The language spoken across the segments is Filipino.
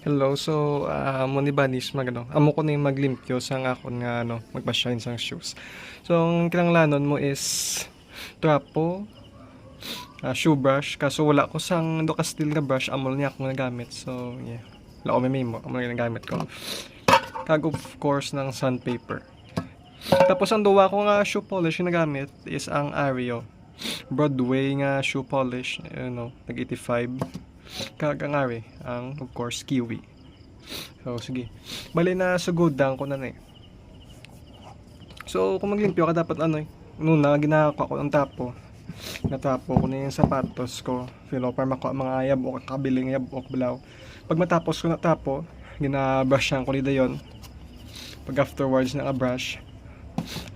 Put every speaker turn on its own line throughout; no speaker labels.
Hello, so mo ni banis amo ko na yung maglimpyo sang akon nga magpa-shine sang shoes. So ang kinahanglanon mo is trapo, shoe brush kaso wala ko sang do ka steel nga brush amol niya ako nagamit. So yeah. Wala ko may mo, amol nga nagamit ko. Kag of course ng sandpaper. Tapos ang duwa ko nga shoe polish na nagamit is ang Ario. Broadway nga shoe polish, nag 85. Kag ang Ari, ang of course kiwi. So sige. Bali na sugudang ko na eh. So kung maglimpyo ka dapat nuna ginagawa ko ang tapo. Natapo ko na yung sapatos ko. Filo para makuha mga ayab o kabiling ayab o balaw. Pag matapos ko na tapo, gina-brushan ko nida yon. Pag afterwards na brush,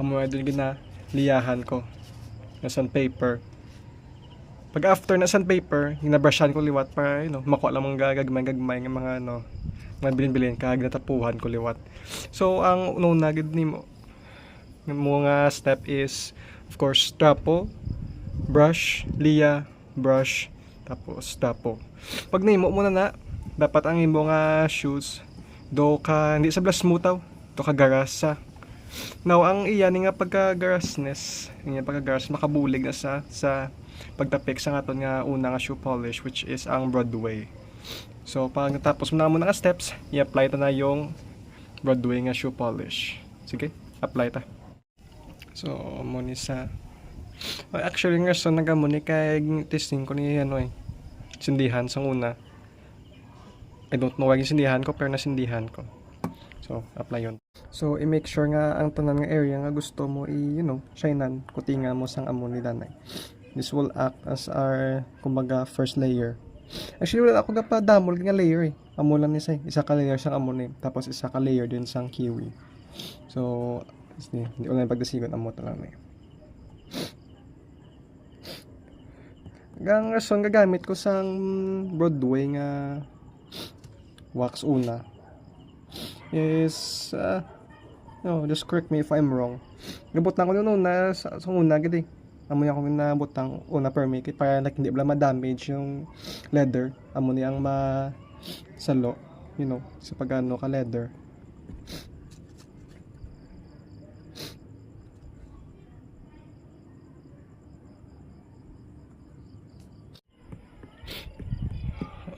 amoy doon ginaliyahan ko na sandpaper. Pag after na sandpaper, ginabrushan ko liwat para makuha lang mga gagmay ng mga mga bilin-bilin kag natapuhan ko liwat. So ang una gid nimo nga step is of course trapo, brush, liya, brush, tapos tapo. Pag nimo mo na dapat ang imo nga shoes do ka hindi sa blas smooth do ka garasa. Now ang iya ni nga pagka-garasness, makabulig na sa pagtapik sa aton nga una nga shoe polish which is ang Broadway. So pag natapos mo na mo nga steps, i-apply ta na yung Broadway nga shoe polish. Sige, apply ta. So mo ni sa actually nga so nagamo ni kay testing ko ni sindihan sang una. I don't know wag sindihan ko pero nasindihan ko. So apply yon. So i-make sure nga ang tanan nga area nga gusto mo shinean, kutinga mo sang amo ni danay. This will act as our kumbaga first layer. Actually wala ako gapadamol nga layer amo lang ni say isa ka layer sang amo ni tapos isa ka layer din sang kiwi. So hindi ko na pagdasigon amo ta lang Gang rason gagamit ko sang Broadway nga wax una is just correct me if I'm wrong. Gabutang ko noon na sa una gid amo niya ko nabutang una per make it para hindi bala ma-damage yung leather amo niyang salo sa pagano ka leather.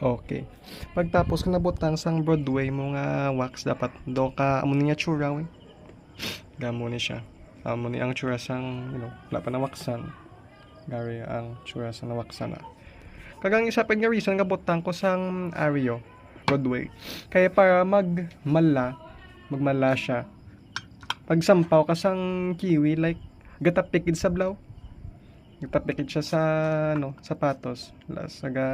Okay. Pagtapos ko nabutang sang Broadway mo nga wax dapat do ka amo niya tsura gamo ni siya. Amo ni ang tsura sang wala pa na waksan. Gari ang tsura sang nawaksan na. Kagang isa pa nga reason nga butang ko sang Ario Broadway. Kaya para magmala siya. Pag sampaw ka sang kiwi like gatapikid sa blaw. Gatapikid siya sa sapatos. Saga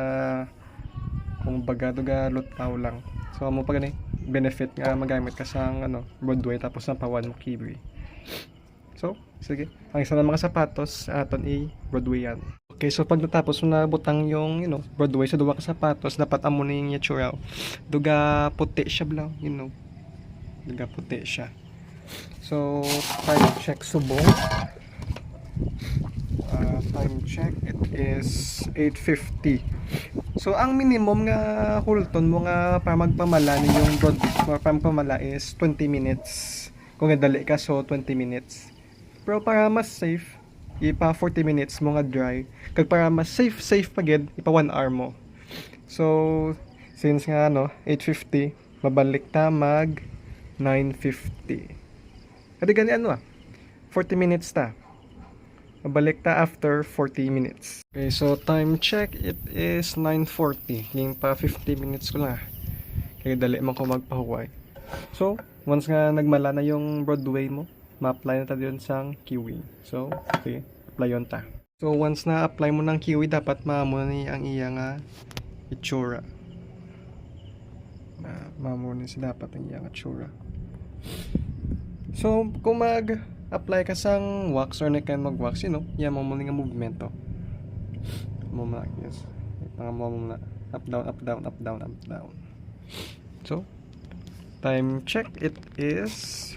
kung bagado ga lutaw lang. So amo pa gani benefit nga magamit ka sang Broadway tapos sampawan mo kiwi. So, sige. Ang isa ng mga sapatos aton i-Broadway yan. Okay, so pag natapos mo na butang yung Broadway sa duwa ka sapatos, dapat amo na yung yatsura. Duga puti siya blang, Duga puti siya. So, time check subong. Time check, it is 8:50. So, ang minimum nga hulton mo nga para magpamala yung para magpamala is 20 minutes. Kung nadali ka, so 20 minutes. Pero para mas safe, ipa 40 minutes mo nga dry. Kag para mas safe pagid, ipa 1 hour mo. So, since nga 8:50, mabalik ta mag 9:50. Kadi gani 40 minutes ta. Mabalik ta after 40 minutes. Okay, so time check, it is 9:40. Yung pa 50 minutes ko na. Kaya dali man ko magpahuway. So, once nga nagmala na yung Broadway mo, ma-apply na tayo yun sang kiwi. So, okay, apply yun ta. So, once na apply mo ng kiwi, dapat maamo ni ang iya nga itsura. Maamo ni si dapat ang iya nga itsura. So, kung mag-apply ka sang wax or na kayo mag-wax, yan mo muna nga movement to. Mo muna, yes. Mo muna, up, down, up, down, up, down, up, down. So, time check, it is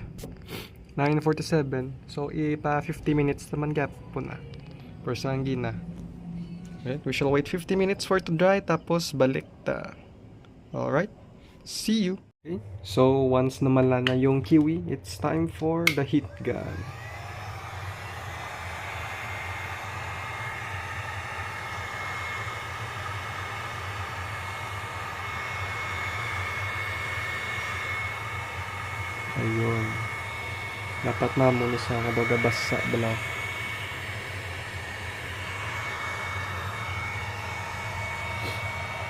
9:47. So, ipa 50 minutes naman gap po na. Persang gina. Okay, we shall wait 50 minutes for it to dry, tapos balik ta. Alright? See you! Okay. So, once namala na yung kiwi, it's time for the heat gun. Ayun. Dapat mamuni sa nga basa bala.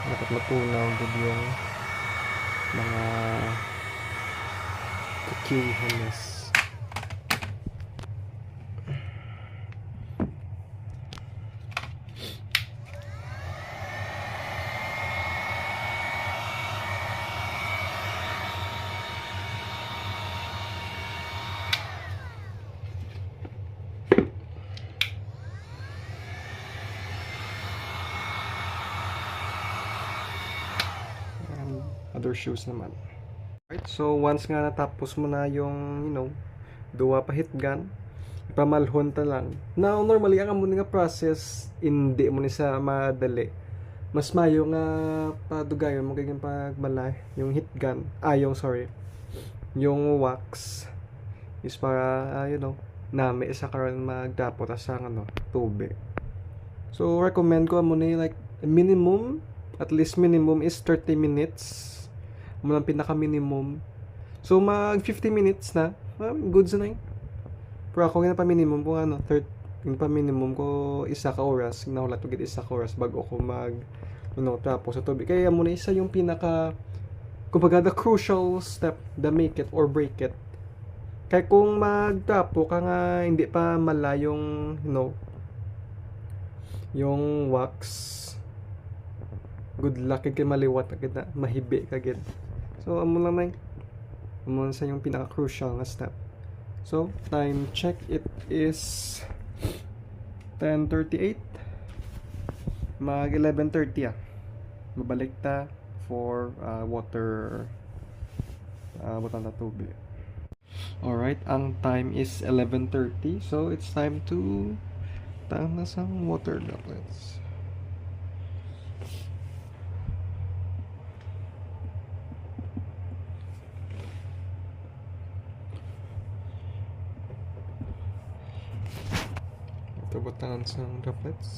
Dapat matunaw gud yung mga kikihanes. Other shoes naman. Right, so once nga natapos mo na yung, duwa pa hit gun, ipamalhon ta lang. Now, normally, ang amo nga process, hindi mo ni sa madali. Mas mayo nga padugayon mo kayong pagmalay, yung hit gun, yung wax, is para, nami isa karon magdapot sa tubig. So, recommend ko amo ni like, at least minimum is 30 minutes. Muna pinaka-minimum. So, mag 50 minutes na. Good na yun. Pero ako, pa-minimum ko, yung pa-minimum ko, isa ka oras. Nahulat ko isa ka oras bago ako tapos sa tubig. Kaya muna isa yung kumbaga, the crucial step, the make it or break it. Kaya kung magtapo ka nga, hindi pa mala yung, yung wax, good luck kay maliwat agad na mahibi kagad. So amo lang nay amo sa yung pinaka crucial na step. So time check, it is 10:38, mag 11:30 babalik ta for water butang na tubig. Alright, ang time is 11:30, so it's time to na sa water droplets. Butangan sa droplets.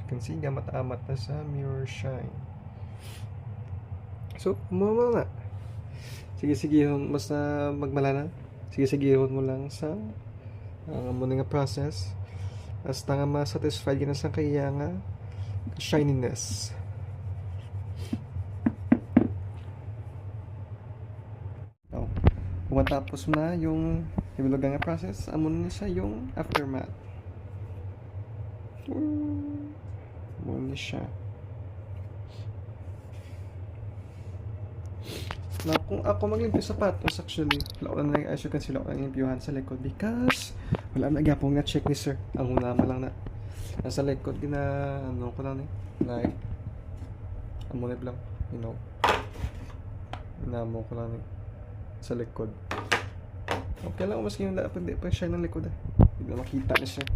You can see gamat-amat na sa mirror shine. So, mama na. Sige, basta magmala na. Sige, mo lang sa muna nga process. Hasta nga ma-satisfied ka na sa kaya nga shininess. So, kung matapos na yung hibilogan nga process, amon na siya yung aftermath. Muna siya. Now, kung ako maglimpyo sapatos, actually, as you can see, lang limpyuhan sa likod because wala na gyapon nga check ni sir. Ang una mo lang na nasa likod ko lang like amunib lang, inamo ko lang sa likod. Okay lang, mas yung dapat hindi pa shine ng likod hindi na makita ni sir.